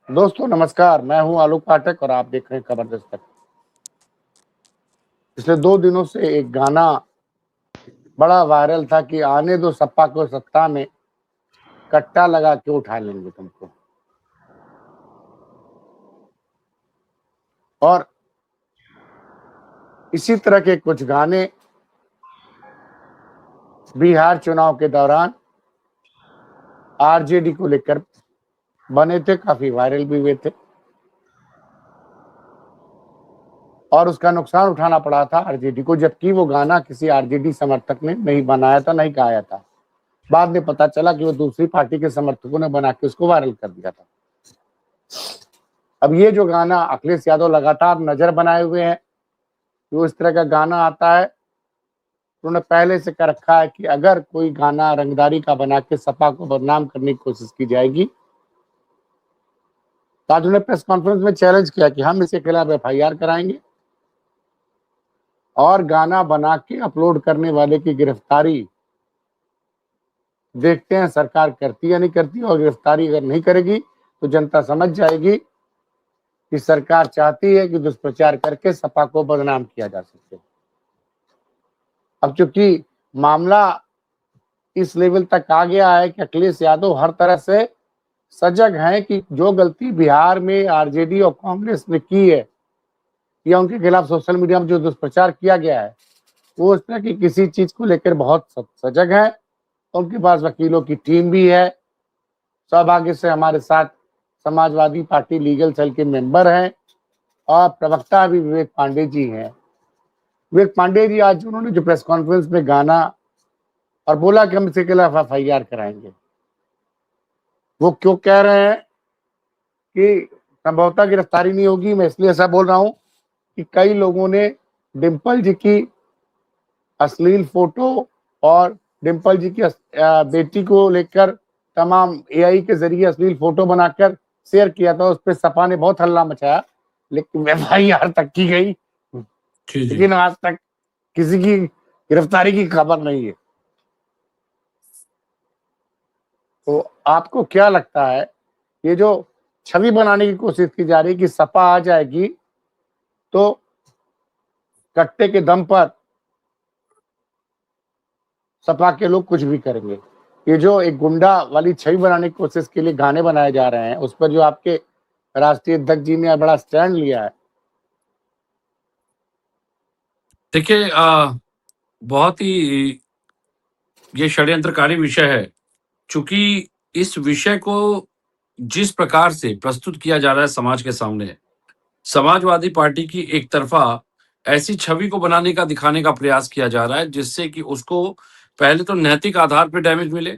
दोस्तों नमस्कार, मैं हूं आलोक पाठक और आप देख रहे हैं खबर दस्तक। पिछले 2 दिनों से एक गाना बड़ा वायरल था कि आने दो सपा को सत्ता में, कट्टा लगा के उठा लेंगे तुमको। और इसी तरह के कुछ गाने बिहार चुनाव के दौरान आरजेडी को लेकर बने थे, काफी वायरल भी हुए थे और उसका नुकसान उठाना पड़ा था आरजेडी को, जबकि वो गाना किसी आरजेडी समर्थक ने नहीं बनाया था, नहीं गाया था। बाद में पता चला कि वो दूसरी पार्टी के समर्थकों ने बना के उसको वायरल कर दिया था। अब ये जो गाना अखिलेश यादव लगातार नजर बनाए हुए हैं, वो इस तरह का गाना आता है, उन्होंने पहले से कर रखा है कि अगर कोई गाना रंगदारी का बना के सपा को बदनाम करने की कोशिश की जाएगी तो आज उन्होंने प्रेस कॉन्फ्रेंस में चैलेंज किया कि हम इसके खिलाफ एफआईआर कराएंगे और गाना बना के अपलोड करने वाले की गिरफ्तारी देखते हैं सरकार करती या नहीं करती, और गिरफ्तारी अगर नहीं करेगी तो जनता समझ जाएगी कि सरकार चाहती है कि दुष्प्रचार करके सपा को बदनाम किया जा सके। अब चूंकि मामला इस लेवल तक आ गया है कि अखिलेश यादव हर तरह से सजग हैं कि जो गलती बिहार में आरजेडी और कांग्रेस ने की है या उनके खिलाफ सोशल मीडिया में जो दुष्प्रचार किया गया है, वो इस तरह की किसी चीज को लेकर बहुत सजग है। उनके पास वकीलों की टीम भी है। सौभाग्य से हमारे साथ समाजवादी पार्टी लीगल सेल के मेंबर हैं और प्रवक्ता भी विवेक पांडे जी हैं। विवेक पांडे जी आज उन्होंने जो प्रेस कॉन्फ्रेंस में गाना और बोला कि हम इसके खिलाफ एफआईआर कराएंगे, वो क्यों कह रहे हैं कि संभवतः गिरफ्तारी नहीं होगी, मैं इसलिए ऐसा बोल रहा हूं कि कई लोगों ने डिम्पल जी की अश्लील फोटो और डिम्पल जी की बेटी को लेकर तमाम एआई के जरिए अश्लील फोटो बनाकर शेयर किया था। उस पर सपा ने बहुत हल्ला मचाया, लेकिन एफआईआर तक की गई, लेकिन आज तक किसी की गिरफ्तारी की खबर नहीं है। तो आपको क्या लगता है, ये जो छवि बनाने की कोशिश की जा रही है कि सपा आ जाएगी तो कट्टे के दम पर सपा के लोग कुछ भी करेंगे, ये जो एक गुंडा वाली छवि बनाने की कोशिश के लिए गाने बनाए जा रहे हैं, उस पर जो आपके राष्ट्रीय अध्यक्ष जी ने बड़ा स्टैंड लिया है? देखिए, बहुत ही ये षड्यंत्रकारी विषय है। चूंकि इस विषय को जिस प्रकार से प्रस्तुत किया जा रहा है समाज के सामने, समाजवादी पार्टी की एक तरफा ऐसी छवि को बनाने का, दिखाने का प्रयास किया जा रहा है जिससे कि उसको पहले तो नैतिक आधार पर डैमेज मिले,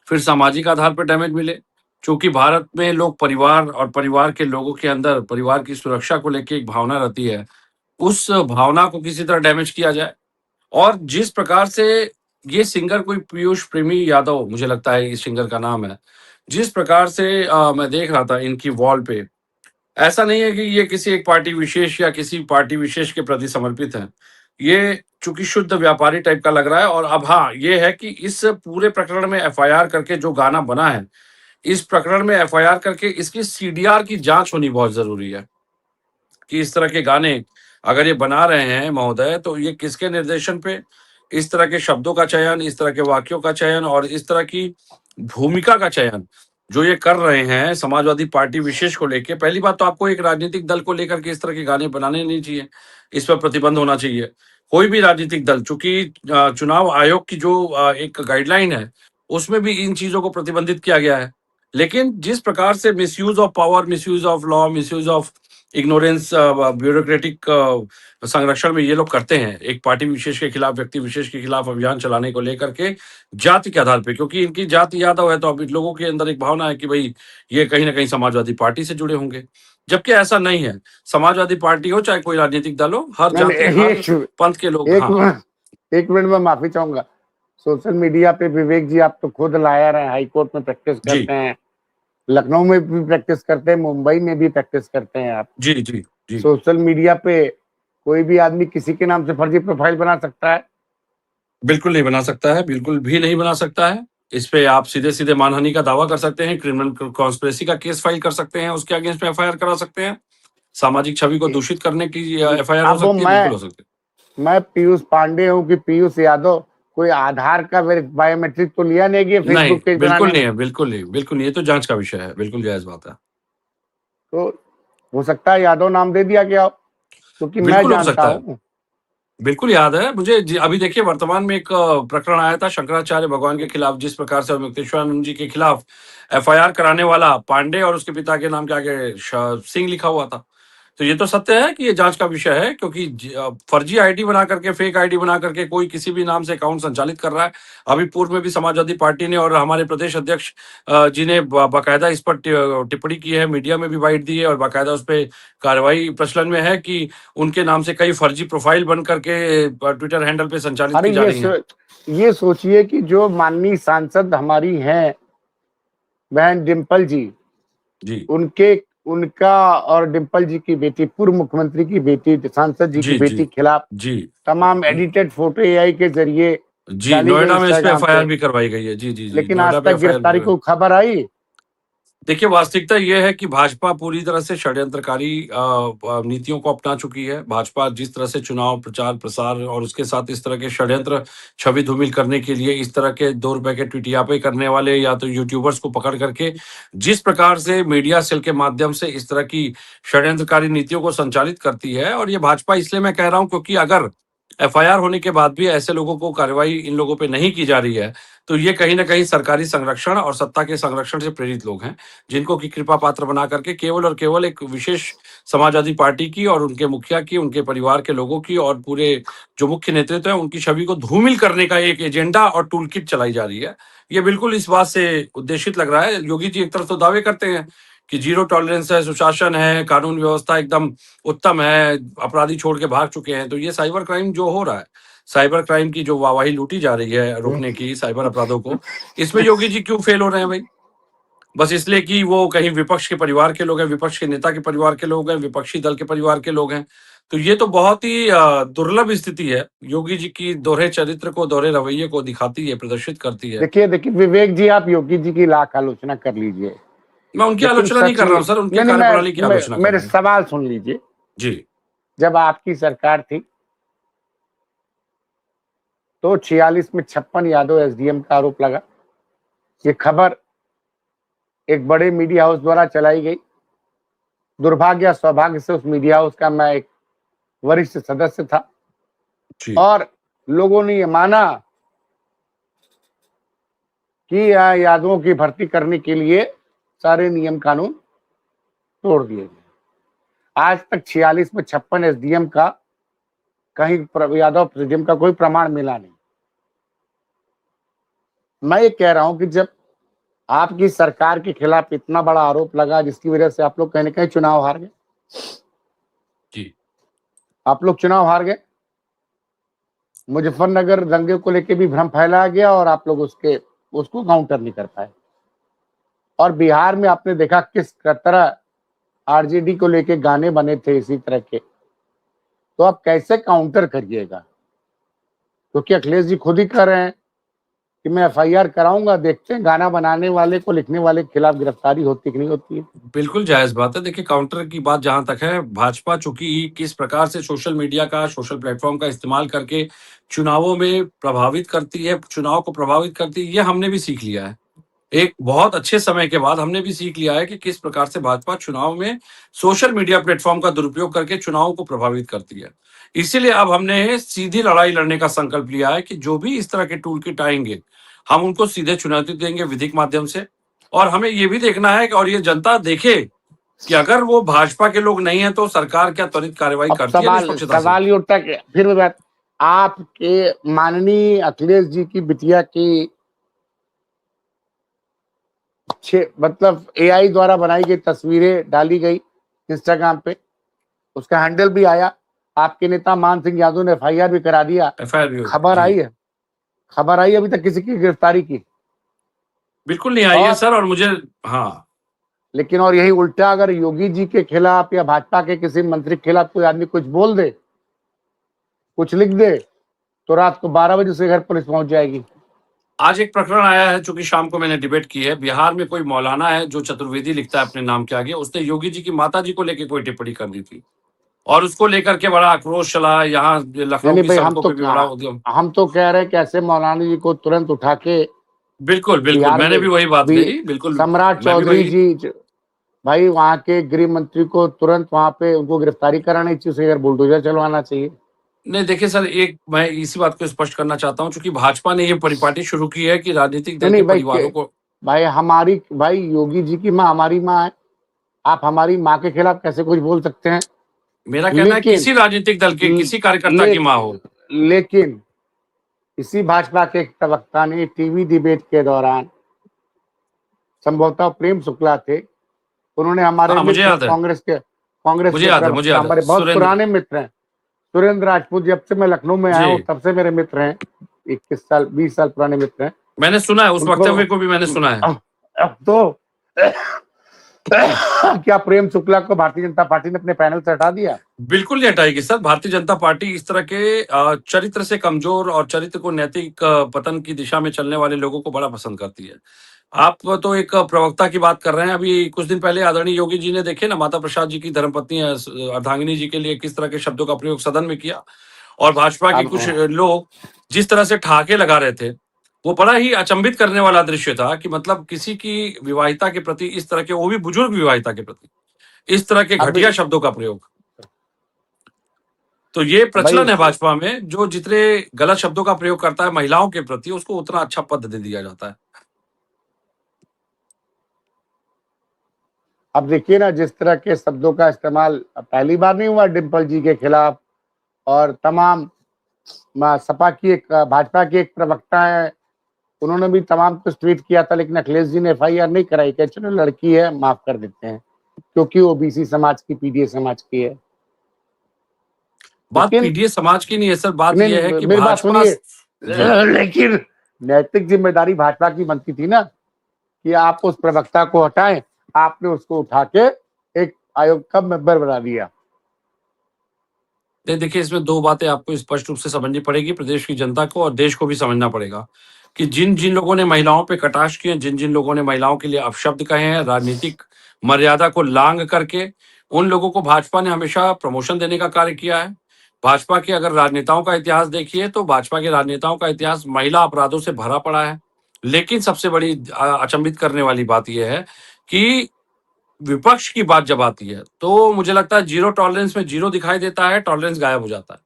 फिर सामाजिक आधार पर डैमेज मिले। चूंकि भारत में लोग परिवार और परिवार के लोगों के अंदर परिवार की सुरक्षा को लेकर एक भावना रहती है, उस भावना को किसी तरह डैमेज किया जाए। और जिस प्रकार से ये सिंगर, कोई पीयूष प्रेमी यादव मुझे लगता है इस सिंगर का नाम है, जिस प्रकार से मैं देख रहा था इनकी वॉल पे, ऐसा नहीं है कि ये किसी एक पार्टी विशेष या किसी पार्टी विशेष के प्रति समर्पित है। ये चूंकि शुद्ध व्यापारी टाइप का लग रहा है। और अब हाँ, ये है कि इस पूरे प्रकरण में एफआईआर करके जो गाना बना है, इस प्रकरण में एफआईआर करके इसकी सीडीआर की जांच होनी बहुत जरूरी है कि इस तरह के गाने अगर ये बना रहे हैं महोदय, तो ये किसके निर्देशन पे इस तरह के शब्दों का चयन, इस तरह के वाक्यों का चयन और इस तरह की भूमिका का चयन जो ये कर रहे हैं समाजवादी पार्टी विशेष को लेके। पहली बात तो आपको एक राजनीतिक दल को लेकर के इस तरह के गाने बनाने नहीं चाहिए, इस पर प्रतिबंध होना चाहिए। कोई भी राजनीतिक दल, चूंकि चुनाव आयोग की जो एक गाइडलाइन है, उसमें भी इन चीजों को प्रतिबंधित किया गया है। लेकिन जिस प्रकार से misuse of power, misuse of law, misuse of ignorance, bureaucratic संरक्षण में ये लोग करते हैं, एक पार्टी विशेष के खिलाफ, व्यक्ति विशेष के खिलाफ अभियान चलाने को लेकर के जाति के आधार पे, क्योंकि इनकी जाति यादव है, तो अब इन लोगों के अंदर एक भावना है कि भाई ये कहीं ना कहीं समाजवादी पार्टी से जुड़े होंगे, जबकि ऐसा नहीं है। समाजवादी पार्टी हो चाहे कोई राजनीतिक दल हो, हर जाति, हर पंथ के लोग। एक मिनट में माफी चाहूंगा। सोशल मीडिया पे विवेक जी आप तो खुद लायर हैं, हाई कोर्ट में प्रैक्टिस करते हैं, लखनऊ में भी प्रैक्टिस करते हैं, मुंबई में भी प्रैक्टिस करते हैं आप। जी जी जी। सोशल मीडिया पे कोई भी आदमी किसी के नाम से फर्जी प्रोफाइल बना सकता है? बिल्कुल नहीं बना सकता है, बिल्कुल भी नहीं बना सकता है। इस पे आप सीधे-सीधे मानहानि का दावा कर सकते हैं, क्रिमिनल कॉन्स्पिरेसी का केस फाइल कर सकते हैं, उसके अगेंस्ट में एफआईआर करा सकते हैं। सामाजिक छवि को दूषित करने की एफआईआर हो अब सकती है, बिल्कुल हो सकती है। मैं पीयूष पांडे हूँ कि पीयूष यादव, कोई आधार का बायोमेट्रिक तो लिया नहीं कि नहीं, फेसबुक पेज बिल्कुल बनाने नहीं में। है, बिल्कुल नहीं, बिल्कुल नहीं, ये तो जाँच का विषय है, बिल्कुल जायज़ बात है। तो हो सकता है यादव नाम दे दिया गया हो, क्योंकि मैं बिल्कुल हो जानता सकता है। हूँ। बिल्कुल याद है मुझे अभी देखिए वर्तमान में एक प्रकरण आया था शंकराचार्य भगवान के खिलाफ, जिस प्रकार से मुक्तेश्वरानंद जी के खिलाफ एफआईआर कराने वाला पांडे और उसके पिता के नाम के आगे सिंह लिखा हुआ था। तो ये तो सत्य है कि ये जांच का विषय है, क्योंकि फर्जी आईडी बना करके, फेक आईडी बना करके कोई किसी भी नाम से अकाउंट संचालित कर रहा है। अभी पूर्व में भी समाजवादी पार्टी ने और हमारे प्रदेश अध्यक्ष जी ने बाकायदा इस पर टिप्पणी की है, मीडिया में भी बाइट दी है और बाकायदा उस पर कार्रवाई प्रचलन में है कि उनके नाम से कई फर्जी प्रोफाइल बन करके ट्विटर हैंडल पे संचालित अरे की जा रही हैं। ये सोचिए कि जो माननीय सांसद हमारी हैं बहन डिम्पल जी, जी, उनके उनका और डिम्पल जी की बेटी, पूर्व मुख्यमंत्री की बेटी, सांसद जी की जी, बेटी जी, के खिलाफ जी, तमाम एडिटेड फोटो एआई के जरिए जी, डाली गई नोएडा में इस पे इंस्टाग्राम एफआईआर पे, भी करवाई गई है। जी, जी, जी, लेकिन नोएडा आज पे तक एफआईआर गिरफ्तारी को खबर आई। देखिए, वास्तविकता ये है कि भाजपा पूरी तरह से षड्यंत्रकारी नीतियों को अपना चुकी है। भाजपा जिस तरह से चुनाव प्रचार-प्रसार और उसके साथ इस तरह के षड्यंत्र छवि धूमिल करने के लिए इस तरह के ₹2 के ट्वीटियापे करने वाले या तो यूट्यूबर्स को पकड़ करके जिस प्रकार से मीडिया सेल के माध्यम से इस तरह की षड्यंत्रकारी नीतियों को संचालित करती है, और ये भाजपा इसलिए मैं कह रहा हूँ क्योंकि अगर एफआईआर होने के बाद भी ऐसे लोगों को कार्रवाई इन लोगों पे नहीं की जा रही है, तो ये कहीं न कहीं सरकारी संरक्षण और सत्ता के संरक्षण से प्रेरित लोग हैं। जिनको कि कृपा पात्र बना करके केवल और केवल एक विशेष समाजवादी पार्टी की और उनके मुखिया की, उनके परिवार के लोगों की और पूरे जो मुख्य नेतृत्व है, उनकी छवि को धूमिल करने का एक एजेंडा और टूल किट चलाई जा रही है। ये बिल्कुल इस बात से उद्देशित लग रहा है। योगी जी एक तरफ तो दावे करते हैं कि ज़ीरो टॉलरेंस है, सुशासन है, कानून व्यवस्था एकदम उत्तम है, अपराधी छोड़ के भाग चुके हैं। तो ये साइबर क्राइम जो हो रहा है, साइबर क्राइम की जो वाहवाही लूटी जा रही है रोकने की, साइबर अपराधों को, इसमें योगी जी क्यों फेल हो रहे हैं भई? बस इसलिए कि वो कहीं विपक्ष के परिवार के लोग हैं, विपक्ष के नेता के परिवार के लोग हैं, विपक्षी दल के परिवार के लोग हैं। तो ये तो बहुत ही दुर्लभ स्थिति है। योगी जी की दोहरे चरित्र को, दोहरे रवैये को दिखाती है, प्रदर्शित करती है। देखिए देखिए विवेक जी, आप योगी जी की लाख आलोचना कर लीजिए, मैं उनकी लेकिन आलोचना नहीं सच कर रहा ये, हूँ सर, उनके नहीं नहीं, कार्यप्रणाली की आलोचना कर मेरे रहा हूँ। सवाल सुन लीजिए। जी, जब आपकी सरकार थी तो 46 में 56 यादव एसडीएम का आरोप लगा। ये खबर एक बड़े मीडिया हाउस द्वारा चलाई गई। दुर्भाग्य या सौभाग्य से उस मीडिया हाउस का मैं एक वरिष्ठ सदस्य था जी, और लोगों ने ये माना कि यादवों की भर्ती करने के लिए सारे नियम कानून तोड़ दिए गए। आज तक 46 में 56 एसडीएम का कहीं यादव एसडीएम का कोई प्रमाण मिला नहीं। मैं ये कह रहा हूं कि जब आपकी सरकार के खिलाफ इतना बड़ा आरोप लगा जिसकी वजह से आप लोग कहीं ना कहीं चुनाव हार गए, जी, आप लोग चुनाव हार गए, मुजफ्फरनगर दंगे को लेकर भी भ्रम फैलाया गया और आप लोग उसको काउंटर नहीं कर पाए। और बिहार में आपने देखा किस तरह आरजेडी को लेके गाने बने थे इसी तरह के, तो आप कैसे काउंटर करिएगा? क्योंकि अखिलेश जी खुद ही कह रहे हैं कि मैं एफआईआर कराऊंगा, देखते हैं गाना बनाने वाले को, लिखने वाले के खिलाफ गिरफ्तारी होती कि नहीं होती है। बिल्कुल जायज़ बात है। देखिए, काउंटर की बात जहाँ तक है, भाजपा चूँकि किस प्रकार से सोशल मीडिया का, सोशल प्लेटफ़ॉर्म का इस्तेमाल करके चुनावों में प्रभावित करती है, चुनाव को प्रभावित करती है, ये हमने भी सीख लिया है। एक बहुत अच्छे समय के बाद हमने भी सीख लिया है कि किस प्रकार से भाजपा चुनाव में सोशल मीडिया प्लेटफ़ॉर्म का दुरुपयोग करके चुनावों को प्रभावित करती है। इसीलिए अब हमने सीधी लड़ाई लड़ने का संकल्प लिया है कि जो भी इस तरह के टूल किट आएँगे, हम उनको सीधे चुनौती देंगे विधिक माध्यम से। और हमें ये भी देखना है कि और ये जनता देखे कि अगर वो भाजपा के लोग नहीं हैं, तो सरकार क्या त्वरित कार्रवाई अब करती है सवाल निष्पक्षता से? सवाल ये उठता है कि फिर वो बात, आपके माननीय अखिलेश जी की बिटिया की मतलब एआई द्वारा बनाई गई तस्वीरें डाली गई इंस्टाग्राम पे, उसका हैंडल भी आया। आपके नेता मान सिंह यादव ने एफआईआर भी करा दिया। एफआईआर भी हो खबर आई जी। है, खबर आई अभी तक किसी की गिरफ्तारी की? बिल्कुल नहीं आई है और सर, और मुझे हाँ, लेकिन और यही उल्टा अगर योगी जी के खिलाफ या भाजपा के किसी मंत्री के खिलाफ कोई आदमी कुछ बोल दे, कुछ लिख दे, तो रात को 12 बजे उसके घर पुलिस पहुंच जाएगी। आज एक प्रकरण आया है, चूंकि शाम को मैंने डिबेट की है। बिहार में कोई मौलाना है जो चतुर्वेदी लिखता है अपने नाम के आगे, उसने योगी जी की माता जी को लेकर कोई टिप्पणी कर दी थी और उसको लेकर के बड़ा आक्रोश चला। यहाँ नहीं लखनऊ नहीं की भाई, सड़कों पे भी बड़ा उद्यम। हम तो कह रहे हैं कि ऐसे मौलाना जी को तुरंत उठा के बिल्कुल बिल्कुल, बिहार मैंने में भी वही बात भी कही। बिल्कुल, सम्राट मैं भी चौधरी वही। जी भाई वहां के गृह मंत्री को तुरंत वहां पे उनको गिरफ्तारी करानी चाहिए, उसे अगर बुलडोजर चलवाना चाहिए। नहीं देखिए सर, एक मैं इसी बात को स्पष्ट करना चाहता हूँ, चूंकि भाजपा ने ये परिपाटी शुरू की है कि राजनीतिक नहीं दल नहीं के भाई परिवारों को। भाई हमारी भाई योगी जी की माँ हमारी माँ है। आप हमारी माँ के खिलाफ कैसे कुछ बोल सकते हैं? मेरा कहना है लेकिन किसी राजनीतिक दल के किसी कार्यकर्ता ले, की माँ हो। लेकिन इसी भाजपा के एक प्रवक्ता ने टीवी डिबेट के दौरान, संभवतः प्रेम शुक्ला थे, उन्होंने हमारे हाँ, मुझे मित्र याद है। कांग्रेस मुझे के याद है, मुझे प्रवक्ता, याद है, हमारे बहुत सुरेंद्र पुराने मित्र हैं, सुरेंद्र राजपूत, जब से मैं लखनऊ में आया जी। हूँ तब से मेरे मित्र हैं, 21 साल 20 साल पुराने मित्र हैं। मैंने सुना है, उस उनको वक्तव्य को भी मैंने सुना है। अब तो क्या प्रेम शुक्ला को भारतीय जनता पार्टी ने अपने पैनल से हटा दिया? बिल्कुल नहीं हटाएगी सर। भारतीय जनता पार्टी इस तरह के चरित्र से कमजोर और चरित्र को नैतिक पतन की दिशा में चलने वाले लोगों को बड़ा पसंद करती है। आप तो एक प्रवक्ता की बात कर रहे हैं। अभी कुछ दिन पहले आदरणीय योगी जी ने देखे ना, माता प्रसाद जी की धर्मपत्नी अर्धांगिनी जी के लिए किस तरह के शब्दों का प्रयोग सदन में किया। और भाजपा के अब कुछ लोग जिस तरह से ठहाके लगा रहे थे, वो बड़ा ही अचंभित करने वाला दृश्य था कि मतलब किसी की विवाहिता के प्रति इस तरह के, वो भी बुजुर्ग विवाहिता के प्रति, इस तरह के अब घटिया शब्दों का प्रयोग। तो ये भाई प्रचलन है भाजपा में, जो जितने गलत शब्दों का प्रयोग करता है महिलाओं के प्रति, उसको उतना अच्छा पद दे दिया जाता है। अब देखिए ना, जिस तरह के शब्दों का इस्तेमाल पहली बार नहीं हुआ डिम्पल जी के खिलाफ, और तमाम सपा की एक भाजपा की एक प्रवक्ता है, उन्होंने भी तमाम कुछ ट्वीट किया था, लेकिन अखिलेश जी ने एफआईआर नहीं कराई, कि चलो लड़की है माफ कर देते हैं क्योंकि वो ओबीसी समाज की, पीडीए समाज की है। बात लेकिन पीडीए समाज की नहीं है सर, बात नहीं यह है नहीं, कि मेरी बात भाजपा। सुनिए। जी। लेकिन नैतिक जिम्मेदारी भाजपा की बनती थी ना, कि आप उस प्रवक्ता को हटाएं। आपने उसको उठा के एक आयोग का मेंबर बना दिया। देखिए, इसमें दो बातें आपको स्पष्ट रूप से समझनी पड़ेगी, प्रदेश की जनता को और देश को भी समझना पड़ेगा कि जिन जिन लोगों ने महिलाओं पे कटाक्ष किए, जिन जिन लोगों ने महिलाओं के लिए अपशब्द कहे हैं, राजनीतिक मर्यादा को लांघ करके, उन लोगों को भाजपा ने हमेशा प्रमोशन देने का कार्य किया है। भाजपा के अगर राजनेताओं का इतिहास देखिए, तो भाजपा के राजनेताओं का इतिहास महिला अपराधों से भरा पड़ा है। लेकिन सबसे बड़ी अचंभित करने वाली बात यह है कि विपक्ष की बात जब आती है, तो मुझे लगता है जीरो टॉलरेंस में जीरो दिखाई देता है, टॉलरेंस गायब हो जाता है।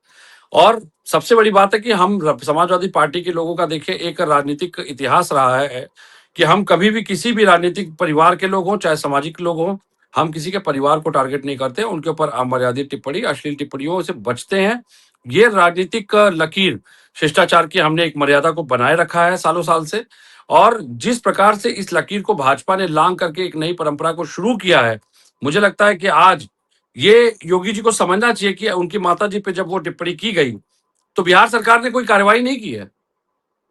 और सबसे बड़ी बात है कि हम समाजवादी पार्टी के लोगों का देखिए एक राजनीतिक इतिहास रहा है कि हम कभी भी किसी भी राजनीतिक परिवार के लोग हों, चाहे सामाजिक लोग हों, हम किसी के परिवार को टारगेट नहीं करते, उनके ऊपर अमर्यादित टिप्पणी, अश्लील टिप्पणियों से बचते हैं। ये राजनीतिक लकीर, शिष्टाचार की हमने एक मर्यादा को बनाए रखा है सालों साल से। और जिस प्रकार से इस लकीर को भाजपा ने लांघ करके एक नई परंपरा को शुरू किया है, मुझे लगता है कि आज ये योगी जी को समझना चाहिए कि उनकी माता जी पे जब वो टिप्पणी की गई, तो बिहार सरकार ने कोई कार्रवाई नहीं की है।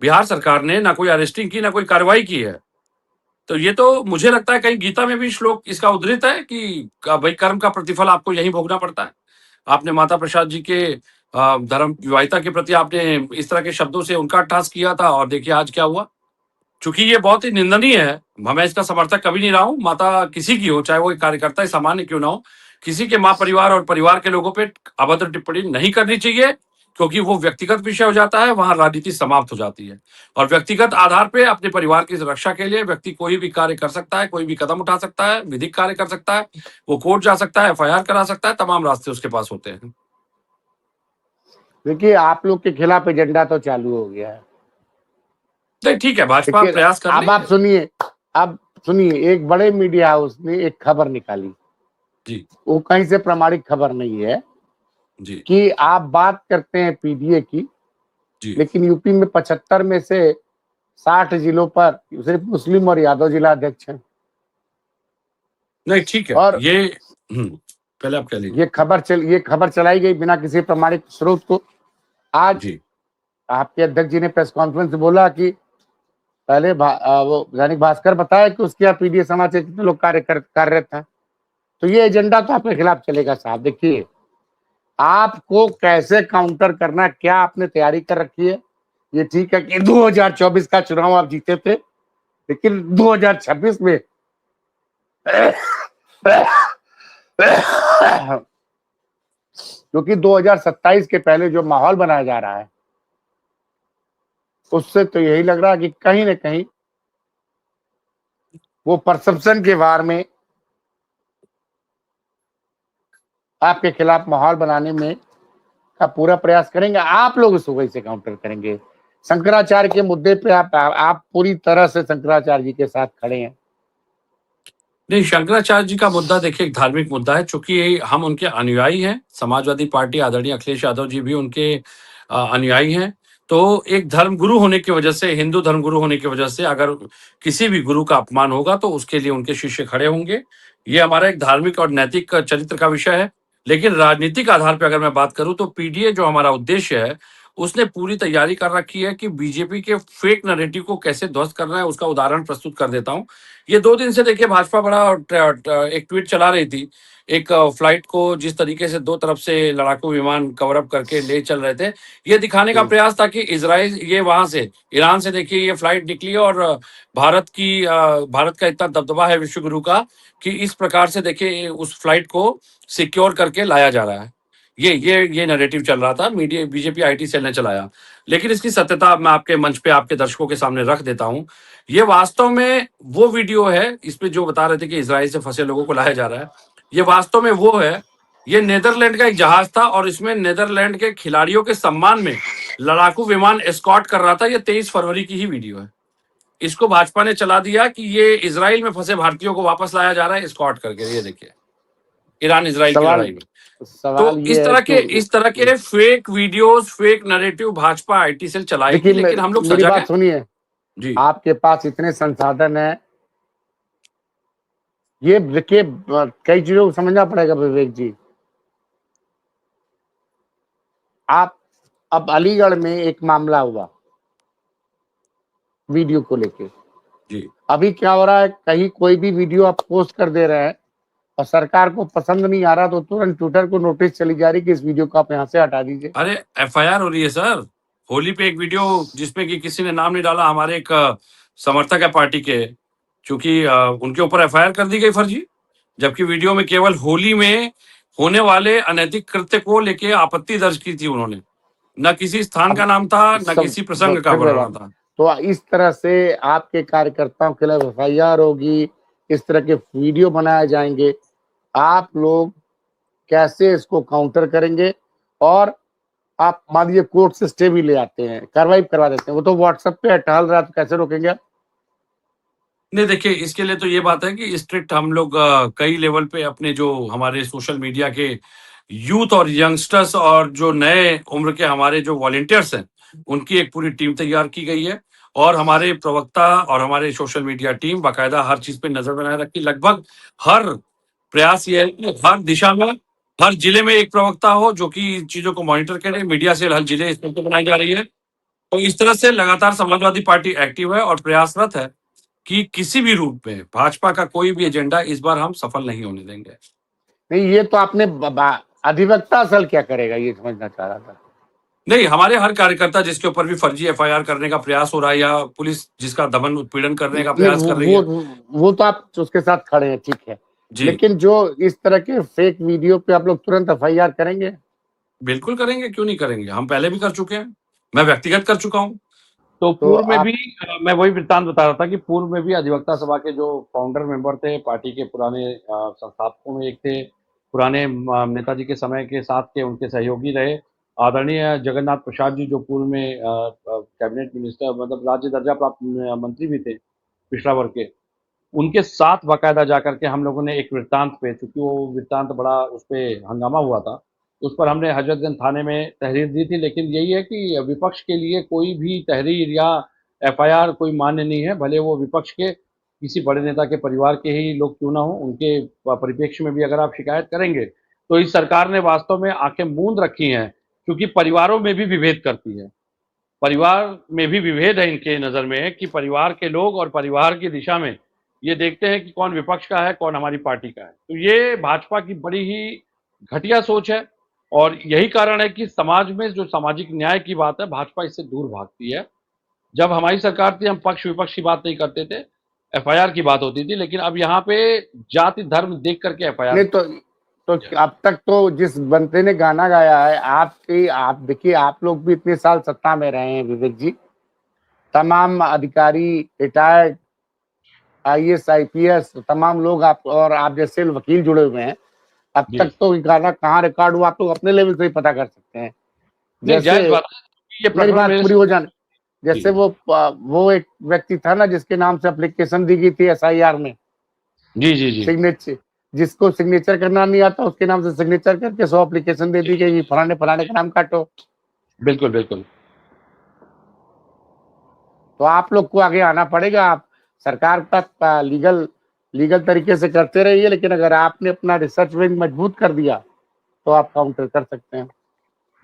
बिहार सरकार ने ना कोई अरेस्टिंग की, ना कोई कार्रवाई की है। तो ये तो मुझे लगता है कहीं गीता में भी श्लोक इसका उद्धृत है कि भाई कर्म का प्रतिफल आपको यहीं भोगना पड़ता है। आपने माता प्रसाद जी के धर्म विवाहिता के प्रति आपने इस तरह के शब्दों से उनका अट्टहास किया था, और देखिए आज क्या हुआ। चूंकि ये बहुत ही निंदनीय है, मैं इसका समर्थक कभी नहीं रहा हूं। माता किसी की हो, चाहे वो एक कार्यकर्ता ही सामान्य क्यों ना हो, किसी के माँ परिवार और परिवार के लोगों पे अभद्र टिप्पणी नहीं करनी चाहिए, क्योंकि वो व्यक्तिगत विषय हो जाता है, वहां राजनीति समाप्त हो जाती है। और व्यक्तिगत आधार पे अपने परिवार की रक्षा के लिए व्यक्ति कोई भी कार्य कर सकता है, कोई भी कदम उठा सकता है, विधिक कार्य कर सकता है, वो कोर्ट जा सकता है, एफआईआर करा सकता है, तमाम रास्ते उसके पास होते हैं। देखिए, आप लोग के खिलाफ एजेंडा तो चालू हो गया है। नहीं ठीक है, भाजपा देखिए, प्रयास कर अब रही आप है। सुनिए, अब सुनिए, एक बड़े मीडिया हाउस ने एक खबर निकाली, जी वो कहीं से प्रमाणित खबर नहीं है, जी कि आप बात करते हैं पीडीए की, जी। लेकिन यूपी में 75 में से 60 जिलों पर सिर्फ मुस्लिम और यादव जिला अध्यक्ष हैं। नहीं ठीक है और ये। पहले आप कह लीजिए। ये खबर चलाई गई बिना किसी प्रमाणिक स्रोत को। आज जी आपके अध्यक्ष जी ने प्रेस कॉन्फ्रेंस में बोला कि पहले वो दैनिक भास्कर बताया कि उसके यहाँ पीडीए समाज के कितने लोग कार्यरत था। तो ये एजेंडा तो आपके खिलाफ चलेगा साहब। देखिए, आपको कैसे काउंटर करना, क्या आपने तैयारी कर रखी है, ये ठीक है कि 2024 का चुनाव आप जीते थे, लेकिन 2026 में क्योंकि 2027 के पहले जो माहौल बनाया जा रहा है, उससे तो यही लग रहा है कि कहीं न कहीं वो परसेप्शन के वार में आपके खिलाफ माहौल बनाने में का पूरा प्रयास करेंगे। आप लोग इसको कैसे काउंटर करेंगे? शंकराचार्य के मुद्दे पे आप पूरी तरह से शंकराचार्य जी के साथ खड़े हैं। नहीं, शंकराचार्य जी का मुद्दा देखिए एक धार्मिक मुद्दा है, चूंकि हम उनके अनुयायी हैं। समाजवादी पार्टी आदरणीय अखिलेश यादव जी भी उनके अनुयायी हैं। तो एक धर्मगुरु होने की वजह से, हिंदू धर्मगुरु होने की वजह से अगर किसी भी गुरु का अपमान होगा तो उसके लिए उनके शिष्य खड़े होंगे। ये हमारा एक धार्मिक और नैतिक चरित्र का विषय है। लेकिन राजनीतिक आधार पर अगर मैं बात करूं तो पीडीए जो हमारा उद्देश्य है, उसने पूरी तैयारी कर रखी है कि बीजेपी के फेक नैरेटिव को कैसे ध्वस्त करना है। उसका उदाहरण प्रस्तुत कर देता हूं। ये 2 दिन से देखिए भाजपा बड़ा एक ट्वीट चला रही थी। एक फ्लाइट को जिस तरीके से 2 तरफ से लड़ाकू विमान कवर अप करके ले चल रहे थे, ये दिखाने का प्रयास था कि इज़राइल ये वहां से, ईरान से देखिए ये फ्लाइट निकली है और भारत का इतना दबदबा है विश्व गुरु का कि इस प्रकार से देखिए उस फ्लाइट को सिक्योर करके लाया जा रहा है। ये नैरेटिव चल रहा था, मीडिया बीजेपी आईटी सेल ने चलाया। लेकिन इसकी सत्यता मैं आपके मंच पे आपके दर्शकों के सामने रख देता हूं। ये वास्तव में वो वीडियो है, इसमें जो बता रहे थे कि इजराइल से फंसे लोगों को लाया जा रहा है, ये वास्तव में वो है। ये नेदरलैंड का एक जहाज था और इसमें नेदरलैंड के खिलाड़ियों के सम्मान में लड़ाकू विमान एस्कॉर्ट कर रहा था। ये 23 फरवरी की ही वीडियो है। इसको भाजपा ने चला दिया कि ये इजराइल में फंसे भारतीयों को वापस लाया जा रहा है एस्कॉर्ट करके। ये देखिए, ईरान इजराइल की सवाल लड़ाई में। सवाल तो ये है इस तरह के fake videos, fake narrative Bhajpa IT cell चलाएगी, देखिए, लेकिन हम लोग मेरी सजग बात हैं। सुनिए। जी, आपके पास इतने संसाधन है, ये देखिए कई चीजों को समझना पड़ेगा विवेक जी। आप अब अलीगढ़ में एक मामला हुआ वीडियो को लेके। जी। अभी क्या हो रहा है, कहीं कोई भी वीडियो आप पोस्ट कर दे रहे हैं और सरकार को पसंद नहीं आ रहा तो तुरंत ट्विटर को नोटिस चली जा रही कि इस वीडियो को आप यहाँ से हटा दीजिए। अरे एफआईआर हो रही है सर। होली पे एक वीडियो जिसमें कि किसी ने नाम नहीं डाला, हमारे एक समर्थक है पार्टी के, चूंकि उनके ऊपर एफआईआर कर दी गई फर्जी। जबकि वीडियो में केवल होली में होने वाले अनैतिक कृत्य को लेके आपत्ति दर्ज की थी उन्होंने। न किसी स्थान अब का नाम था, न सब किसी प्रसंग का फिर मैं वर्णन बात, था। तो इस तरह से आपके कार्यकर्ताओं के खिलाफ एफआईआर होगी, इस तरह के वीडियो बनाए जाएंगे। आप लोग कैसे इसको काउंटर करेंगे? और आप मान लीजिए कोर्ट से स्टे भी ले आते हैं, कार्रवाई करवा देते हैं, वो तो व्हाट्सएप पे टहल रहा है, तो कैसे रोकेंगे आप? नहीं देखिए, इसके लिए तो ये बात है कि स्ट्रिक्ट हम लोग कई लेवल पे अपने जो हमारे सोशल मीडिया के यूथ और यंगस्टर्स और जो नए उम्र के हमारे जो वॉलंटियर्स हैं, उनकी एक पूरी टीम तैयार की गई है। और हमारे प्रवक्ता और हमारे सोशल मीडिया टीम बाकायदा हर चीज पे नजर बनाए रखी। लगभग हर प्रयास ये है कि हर दिशा में, हर जिले में एक प्रवक्ता हो जो कि चीजों को मॉनिटर करे। मीडिया सेल हर जिले इस पर बनाई जा रही है। तो इस तरह से लगातार समाजवादी पार्टी एक्टिव है और प्रयासरत है कि किसी भी रूप में भाजपा का कोई भी एजेंडा इस बार हम सफल नहीं होने देंगे। नहीं, ये तो आपने अधिवक्ता असल क्या करेगा, ये समझना चाह रहा था। नहीं, हमारे हर कार्यकर्ता जिसके ऊपर भी फर्जी एफआईआर करने का प्रयास हो रहा है या पुलिस जिसका दमन उत्पीड़न करने का नहीं, प्रयास कर रही है। वो तो आप उसके साथ खड़े हैं, ठीक है। जी, लेकिन जो इस तरह के फेक वीडियो पे आप लोग तुरंत एफआईआर करेंगे? बिल्कुल करेंगे, क्यों नहीं करेंगे। हम पहले भी कर चुके हैं, मैं व्यक्तिगत कर चुका हूँ। तो तो पूर्व में आप भी मैं वही वृत्तांत बता रहा था कि पूर्व में भी अधिवक्ता सभा के जो फाउंडर मेंबर थे, पार्टी के पुराने संस्थापकों में एक थे, पुराने नेताजी के समय के साथ के उनके सहयोगी रहे आदरणीय जगन्नाथ प्रसाद जी, जो पूर्व में कैबिनेट मिनिस्टर मतलब राज्य दर्जा प्राप्त मंत्री भी थे पिछड़ा वर्ग के, उनके साथ बाकायदा जाकर के हम लोगों ने एक वृत्तांत पे, चूंकि वो वृत्तांत बड़ा उस पर हंगामा हुआ था, उस पर हमने हजरतगंज थाने में तहरीर दी थी। लेकिन यही है कि विपक्ष के लिए कोई भी तहरीर या एफआईआर कोई मान्य नहीं है, भले वो विपक्ष के किसी बड़े नेता के परिवार के ही लोग क्यों ना हो। उनके परिप्रेक्ष्य में भी अगर आप शिकायत करेंगे तो इस सरकार ने वास्तव में आंखें मूंद रखी हैं, क्योंकि परिवारों में भी विभेद करती है। परिवार में भी विभेद है इनके नज़र में कि परिवार के लोग और परिवार की दिशा में ये देखते हैं कि कौन विपक्ष का है, कौन हमारी पार्टी का है। तो ये भाजपा की बड़ी ही घटिया सोच है और यही कारण है कि समाज में जो सामाजिक न्याय की बात है, भाजपा इससे दूर भागती है। जब हमारी सरकार थी, हम पक्ष विपक्ष की बात नहीं करते थे, एफआईआर की बात होती थी, लेकिन अब यहाँ पे जाति धर्म देख करके एफआईआर। नहीं तो अब तक तो जिस बंदे ने गाना गाया है, आप देखिए, आप लोग भी इतने साल सत्ता में रहे हैं विवेक जी, तमाम अधिकारी, रिटायर्ड आईएएस आईपीएस, तमाम लोग आप जैसे वकील जुड़े हुए हैं। अब जी। तक तो ये गाना कहाँ रिकॉर्ड हुआ, आप लोग अपने लेवल से ही पता कर सकते हैं। नहीं, जैसे जायज बात है। ये मेरी प्रकरण बात मेरे पूरी हो जाने, जैसे जी। वो एक व्यक्ति था ना जिसके नाम से एप्लीकेशन दी गई थी एसआईआर में, जी, जी, जी। सिग्नेचर, जिसको सिग्नेचर करना नहीं आता उसके नाम से सिग्नेचर करके 100 एप्लीकेशन दे दी गई, फलाने फलाने का नाम काटो। बिल्कुल, बिल्कुल। तो आप लोग को आगे आना पड़ेगा। आप सरकार का लीगल तरीके से करते रहिए, लेकिन अगर आपने अपना रिसर्च विंग मजबूत कर दिया तो आप काउंटर कर सकते हैं।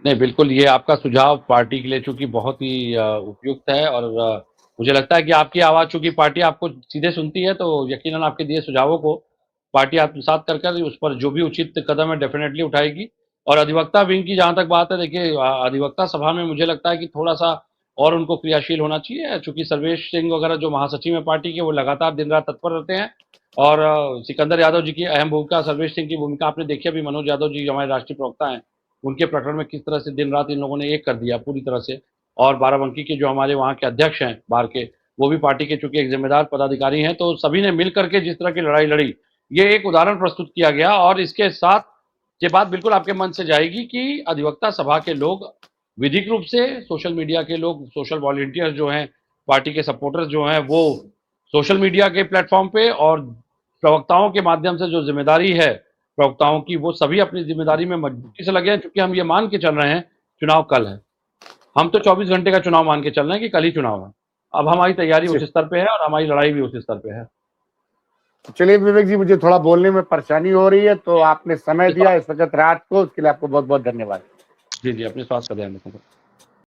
नहीं, बिल्कुल, ये आपका सुझाव पार्टी के लिए चूँकि बहुत ही उपयुक्त है और मुझे लगता है कि आपकी आवाज़ चूँकि पार्टी आपको सीधे सुनती है, तो यकीनन आपके दिए सुझावों को पार्टी आत्मसात कर उस पर जो भी उचित कदम है डेफ़िनेटली उठाएगी। और अधिवक्ता विंग की जहाँ तक बात है, देखिए अधिवक्ता सभा में मुझे लगता है कि थोड़ा-सा और उनको क्रियाशील होना चाहिए, चूँकि सर्वेश सिंह वगैरह जो महासचिव हैं पार्टी के, वो लगातार दिन-रात तत्पर रहते हैं और सिकंदर यादव जी की अहम भूमिका, सर्वेश सिंह की भूमिका आपने देखी। अभी मनोज यादव जी हमारे राष्ट्रीय प्रवक्ता हैं, उनके प्रकरण में किस तरह से दिन-रात इन लोगों ने एक कर दिया पूरी तरह से। और बाराबंकी के जो हमारे वहाँ के अध्यक्ष हैं बार के, वो भी पार्टी के चूँकि एक ज़िम्मेदार पदाधिकारी हैं, तो सभी ने मिल कर के जिस तरह की लड़ाई लड़ी, ये एक उदाहरण प्रस्तुत किया गया। और इसके साथ ये बात बिल्कुल आपके मन से जाएगी कि अधिवक्ता सभा के लोग विधिक रूप से, सोशल मीडिया के लोग, सोशल वॉलंटियर्स जो हैं, पार्टी के सपोर्टर्स जो हैं, वो सोशल मीडिया के प्लेटफ़ॉर्म पे और प्रवक्ताओं के माध्यम से जो ज़िम्मेदारी है प्रवक्ताओं की, वो सभी अपनी ज़िम्मेदारी में मजबूती से लगे हैं, क्योंकि हम ये मान के चल रहे हैं, चुनाव कल है। हम तो 24 घंटे का चुनाव मान के चल रहे हैं कि कल ही चुनाव है। अब हमारी तैयारी उस स्तर पे है और हमारी लड़ाई भी उस स्तर पे है। चलिए विवेक जी, मुझे थोड़ा बोलने में परेशानी हो रही है, तो आपने समय दिया इस वक्त रात को, उसके लिए आपको बहुत बहुत धन्यवाद। जी, जी, अपने स्वास्थ्य का ध्यान रखें।